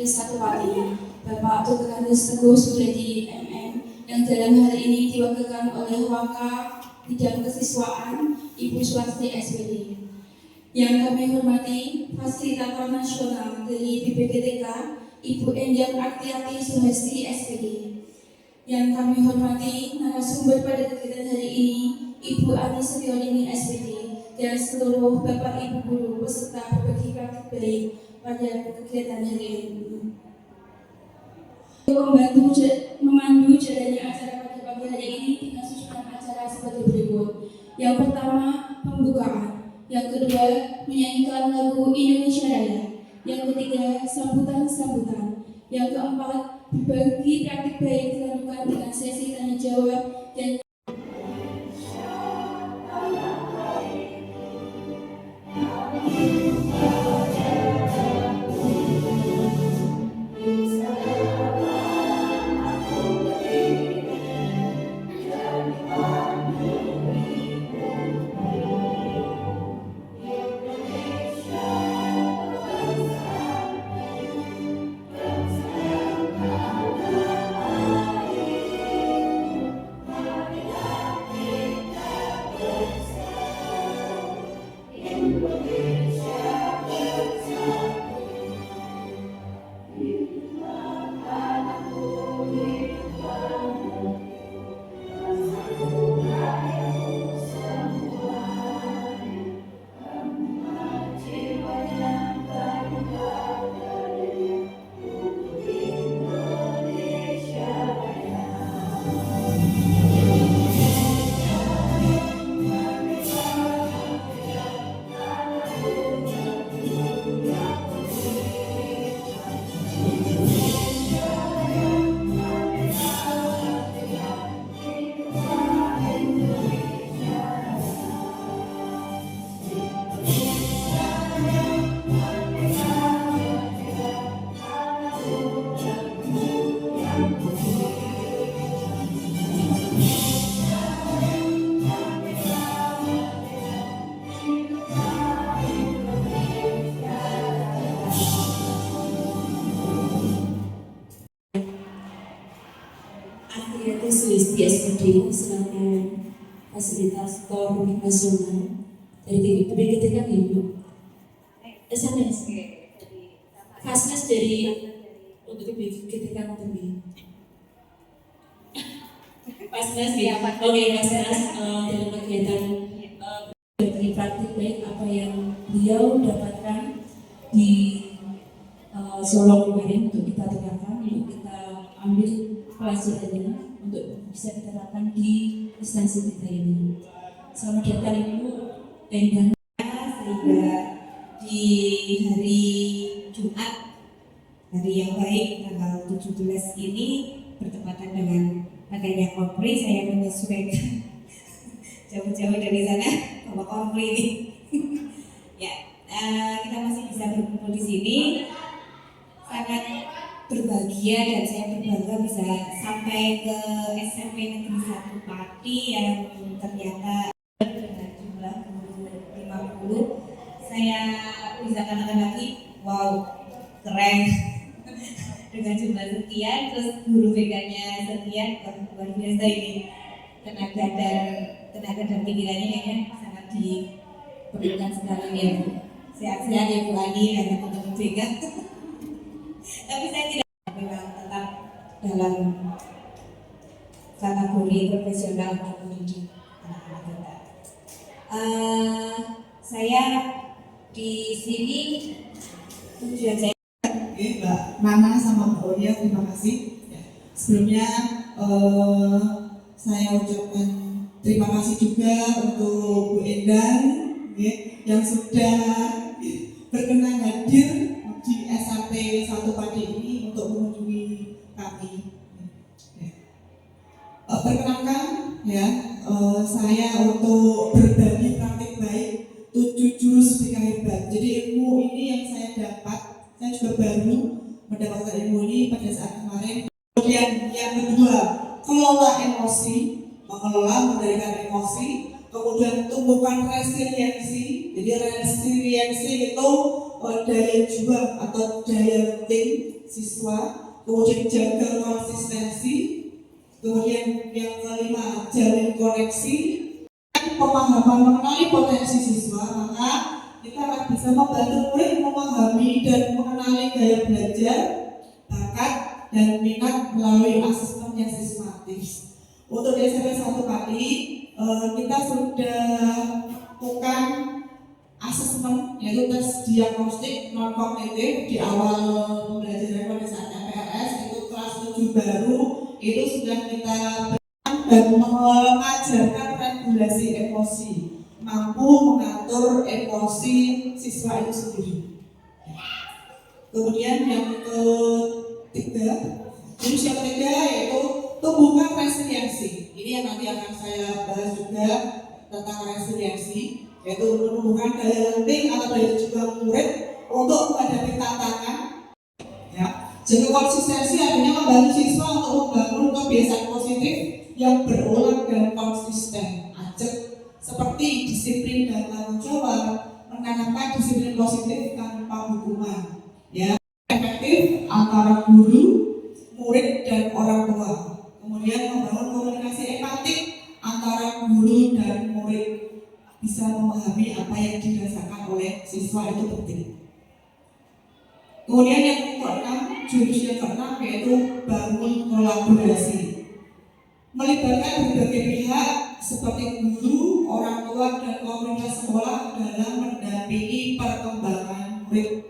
Negeri Satu Pati, Bapak Tugas Teguh Suryadi MM, yang dalam hari ini diwakilkan oleh Waka Bidang Kesiswaan Ibu Swasti SPD. Yang kami hormati Fasilitator Nasional dari BPGTK Ibu Enjang Aktiati Suhesti SPD. Yang kami hormati narasumber pada kegiatan hari ini Ibu Ani Setiolini SPD dan seluruh Bapak Ibu Guru peserta berbagi praktik baik pada kegiatan hari ini. Membantu memandu jalannya acara pada pagi hari ini dengan susunan acara sebagai berikut. Yang pertama, pembukaan. Yang kedua, menyanyikan lagu Indonesia Raya. Yang ketiga, sambutan-sambutan. Yang keempat, berbagi praktik baik dilakukan dengan sesi tanya jawab dan di SPD selaku fasilitator nasional dari BPGTK Ibu SMS Fasnes dari BPGTK Temi Fasnes ya oke Fasnes dalam kegiatan berbagi praktik baik apa yang beliau dapatkan di Solo kemarin untuk kita terapkan, untuk kita ambil pelajarannya untuk bisa diterapkan di instansi kita ini. Selamat datang Ibu Endang. Sehingga di hari Jumat, hari yang baik tanggal 17 ini bertepatan dengan adanya Korpri, saya menyesuaikan jauh-jauh dari sana Bapak Korpri ini. Ya, kita masih bisa berkumpul di sini. Sangat berbahagia dan saya berbangga bisa sampai ke SMP Negeri Satu Pati yang ternyata dengan jumlah guru 50. Saya bisa katakan lagi, wow, keren. Dengan jumlah sekian, terus guru BK-nya sekian, luar biasa ini. Tenaga dan pikirannya kayaknya sangat diperlukan sekali ya Bu. Sehat-sehat ya Bu Ani dan teman-teman BK. Tapi saya tidak memang tetap dalam kategori profesional untuk mendidik anak-anak kita. Saya di sini tujuan saya. Mbak Nana sama Mbak Olia, terima kasih. Sebelumnya saya ucapkan terima kasih juga untuk Bu Endang yang sudah berkenan hadir di SMP Satu Pati ini untuk mengunjungi kami. Perkenalkan ya, saya untuk berbagi praktik baik 7 jurus BK hebat. Jadi ilmu ini yang saya dapat, saya juga baru mendapatkan ilmu ini pada saat kemarin. Kemudian yang kedua, kelola emosi, mengelola mengendalikan emosi. kemudian tumbuhkan resiliensi. Jadi resiliensi itu daya juang atau daya penting siswa, kemudian jaga konsistensi, kemudian yang kelima jalin koneksi, pemahaman mengenai potensi siswa, maka kita akan bisa membantu murid memahami dan mengenali gaya belajar, bakat, dan minat melalui asesmen yang sistematis. Untuk di SMP 1 kali kita sudah melakukan asesmen yaitu tes diagnostik non kognitif di awal pembelajaran pada saat PRS itu kelas 7 baru itu sudah kita berikan dan mengajarkan regulasi emosi, mampu mengatur emosi siswa itu sendiri. Kemudian yang ketiga, jurus yang ketiga yaitu tumbuhkan resiliensi. Ini yang nanti akan saya bahas juga tentang resiliensi, yaitu menumbuhkan daya lenting atau daya juang murid untuk menghadapi tantangan. Ya, jaga konsistensi artinya membantu siswa untuk membangun kebiasaan positif yang berulang dan konsisten. Ajak seperti disiplin dan tanggung jawab, menanamkan disiplin positif tanpa hukuman. Ya, efektif antara guru, murid dan orang tua. Kemudian membangun komunikasi empatik antara guru dan murid, bisa memahami apa yang dirasakan oleh siswa itu penting. Kemudian yang keenam, jurus yang keenam yaitu bangun kolaborasi. Melibatkan berbagai pihak seperti guru, orang tua, dan komunitas sekolah dalam mendampingi perkembangan murid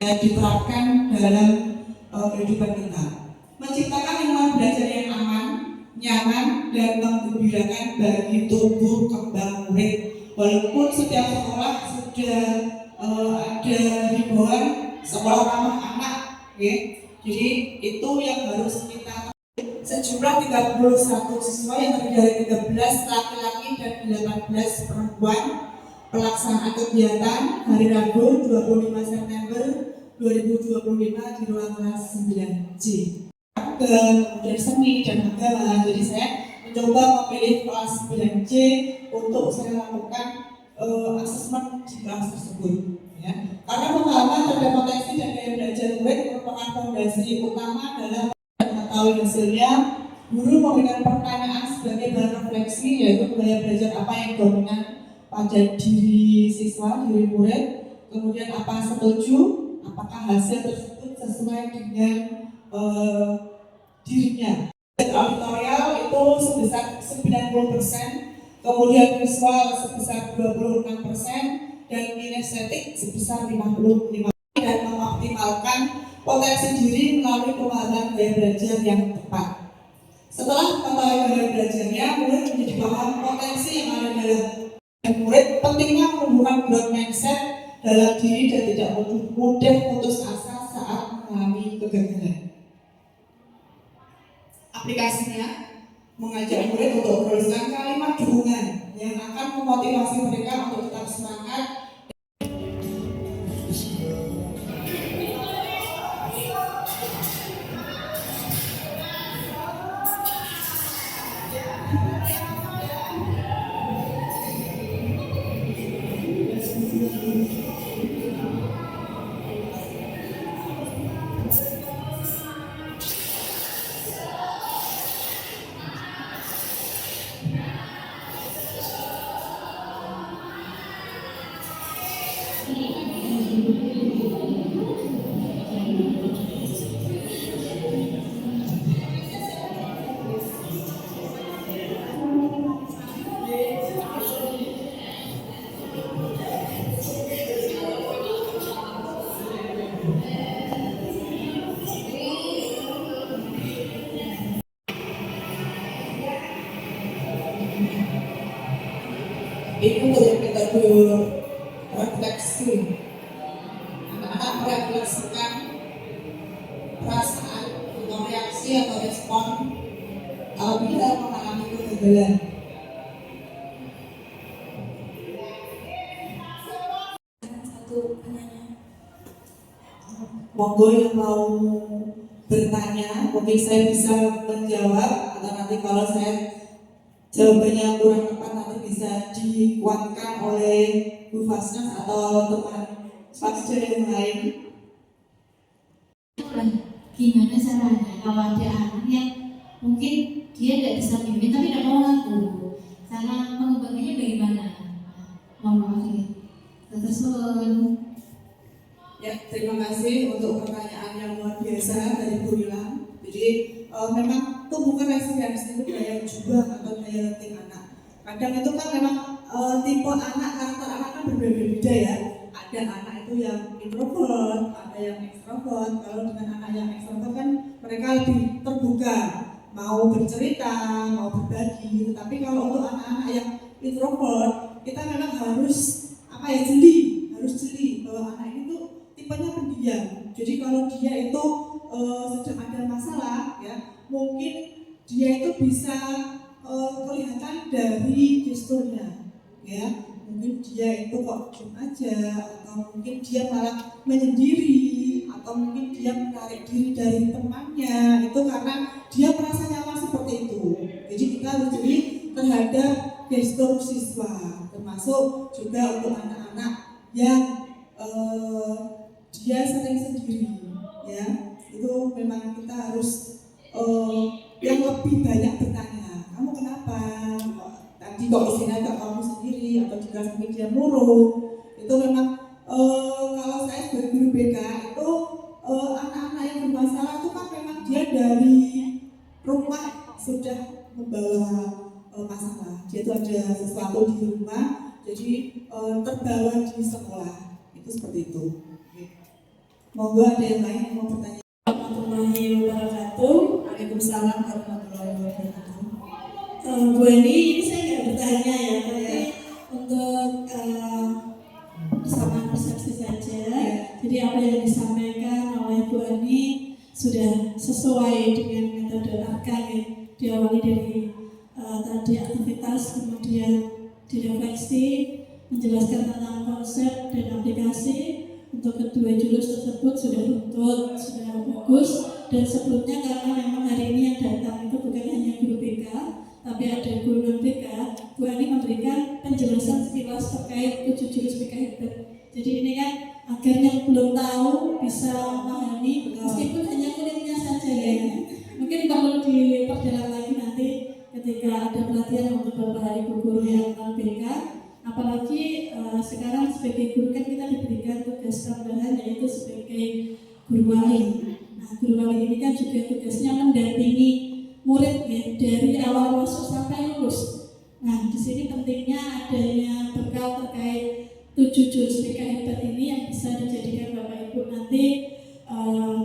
yang diterapkan dalam kehidupan kita. Menciptakan lingkungan belajar yang aman, nyaman, dan menggembirakan bagi tumbuh kembang murid. Walaupun setiap sekolah sudah ada himbauan sekolah ramah anak, ya. Jadi itu yang harus kita sejumlah 31 siswa yang terdiri dari 13 laki-laki dan 18 perempuan. Pelaksanaan kegiatan hari Rabu 25 September 2025 di ruang kelas 9C. Kemudian seni dan agama. Jadi saya mencoba memilih kelas 9C untuk saya lakukan asesmen di kelas tersebut. Ya. Karena pengalaman terhadap potensi dan gaya belajar murid merupakan fondasi utama dalam mengetahui hasilnya. Guru memberikan pertanyaan sebagai bahan refleksi, yaitu gaya belajar apa yang dominan pada diri siswa, diri murid. Kemudian apa setuju, apakah hasil tersebut sesuai dengan dirinya. Auditorial itu sebesar 90%, kemudian visual sebesar 26%, dan kinestetik sebesar 55%, dan mengoptimalkan potensi diri melalui pemahaman gaya belajar yang tepat. Setelah mengetahui gaya belajarnya, murid menjadi paham potensi yang ada dalam murid. Pentingnya menumbuhkan growth mindset dalam diri dan tidak mudah putus asa saat mengalami kegagalan. Aplikasinya mengajak murid untuk menuliskan kalimat dukungan yang akan memotivasi mereka untuk tetap semangat. Ini untuk yang kita refleksi. Anak-anak merefleksikan perasaan atau reaksi atau respon apabila mengalami kegagalan. Satu penanya. Monggo yang mau bertanya, mungkin saya bisa menjawab atau nanti kalau saya jawabannya kurang tepat nanti bisa dikuatkan oleh Bu Fasnas atau teman spasial yang lain. Gimana caranya kalau ada anak yang mungkin dia tidak bisa mimpin tapi tidak mau ngaku, cara mengubahnya bagaimana? Mohon maaf ini. Tersusun. Ya, terima kasih untuk pertanyaan yang luar biasa dari Bu Wilam. Jadi memang itu bukan resiliensi, itu daya juang atau daya letih anak. Kadang itu kan memang tipe anak, karakter anak kan berbeda-beda ya. Ada anak itu yang introvert, ada yang ekstrovert. Kalau dengan anak yang ekstrovert kan mereka lebih terbuka, mau bercerita, mau berbagi. Tetapi kalau untuk anak-anak yang introvert, kita memang harus jeli bahwa anak ini tuh tipenya pendiam. Jadi kalau dia itu sedang ada masalah, ya mungkin dia itu bisa kelihatan dari gesturnya, ya mungkin dia itu kok diam aja, atau mungkin dia malah menyendiri, atau mungkin dia menarik diri dari temannya, itu karena dia merasa nyaman seperti itu. Jadi kita harus jeli terhadap gestur siswa, termasuk juga untuk anak-anak yang dia sering sendiri, ya itu memang kita harus yang lebih banyak bertanya, kamu kenapa? Tadi kok isinya gak kamu sendiri, atau juga mungkin dia murung. Itu memang kalau saya sebagai guru BK itu anak-anak yang bermasalah itu kan memang dia dari rumah sudah membawa masalah. Dia itu ada sesuatu di rumah, jadi terbawa di sekolah. Itu seperti itu. Monggo ada yang lain yang mau bertanya. Warahmatullahi wabarakatuh. Waalaikumsalam warahmatullahi wabarakatuh. Bu Eni, ini saya nggak bertanya ya, tapi untuk persamaan persepsi saja. Jadi apa yang disampaikan oleh Bu Eni sudah sesuai dengan metode ARKA ya. Diawali dari tadi aktivitas, kemudian direfleksi, menjelaskan tentang konsep dan aplikasi. Untuk kedua jurus tersebut sudah runtut, sudah bagus. Dan sebelumnya karena memang hari ini yang datang itu bukan hanya guru BK, tapi ada guru non BK, Bu Ani memberikan penjelasan sekilas terkait 7 jurus BK hebat. Jadi ini kan agar yang belum tahu bisa memahami, meskipun hanya kulitnya saja ya. Mungkin perlu diperdalam lagi nanti ketika ada pelatihan untuk Bapak Ibu guru yang non BK. Apalagi sekarang sebagai guru kan kita diberikan tugas tambahan yaitu sebagai guru wali. Nah, guru wali ini kan juga tugasnya mendampingi murid ya, dari awal masuk sampai lulus. Nah, di sini pentingnya adanya bekal terkait 7 jurus BK hebat ini yang bisa dijadikan Bapak Ibu nanti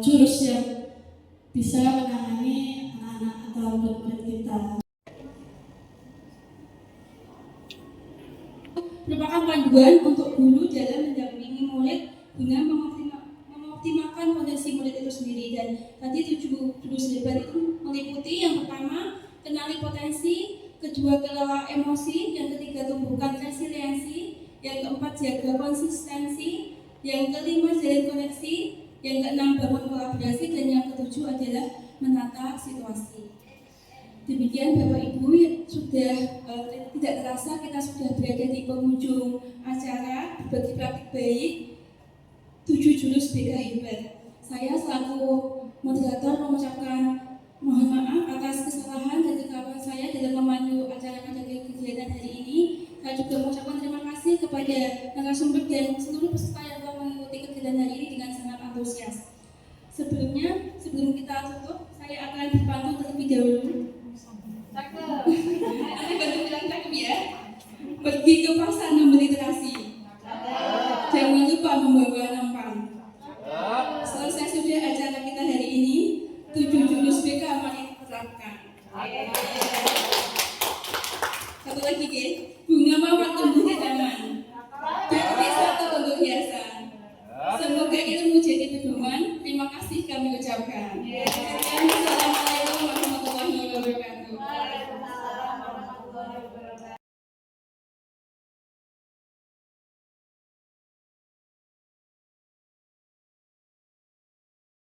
jurus yang bisa menangani anak-anak atau murid-murid kita. Merupakan panduan untuk guru dalam mendampingi murid dengan mengoptimalkan potensi murid itu sendiri. Dan tadi 7 jurus hebat itu meliputi yang pertama, kenali potensi, kedua, kelola emosi, yang ketiga, tumbuhkan resiliensi, yang keempat, jaga konsistensi, yang kelima, jalin koneksi, yang keenam, bangun kolaborasi, dan yang ketujuh adalah menata situasi. Demikian Bapak Ibu, sudah tidak terasa kita sudah berada di penghujung acara berbagi praktik baik 7 jurus BK hebat. Saya selaku moderator mengucapkan mohon maaf atas kesalahan dan kekalahan saya dalam memandu acara kegiatan hari ini. Saya juga mengucapkan terima kasih kepada narasumber dan seluruh peserta yang telah mengikuti kegiatan hari ini dengan sangat antusias. Sebelum kita tutup, saya akan berpantun terlebih dahulu. Cakep. Nanti bantu bilang cakep ya. Pergi ke pasar membeli terasi. Jangan lupa membawa nampan. Selesai sudah acara kita hari ini. 7 jurus BK mari diterapkan. Satu lagi, Ki.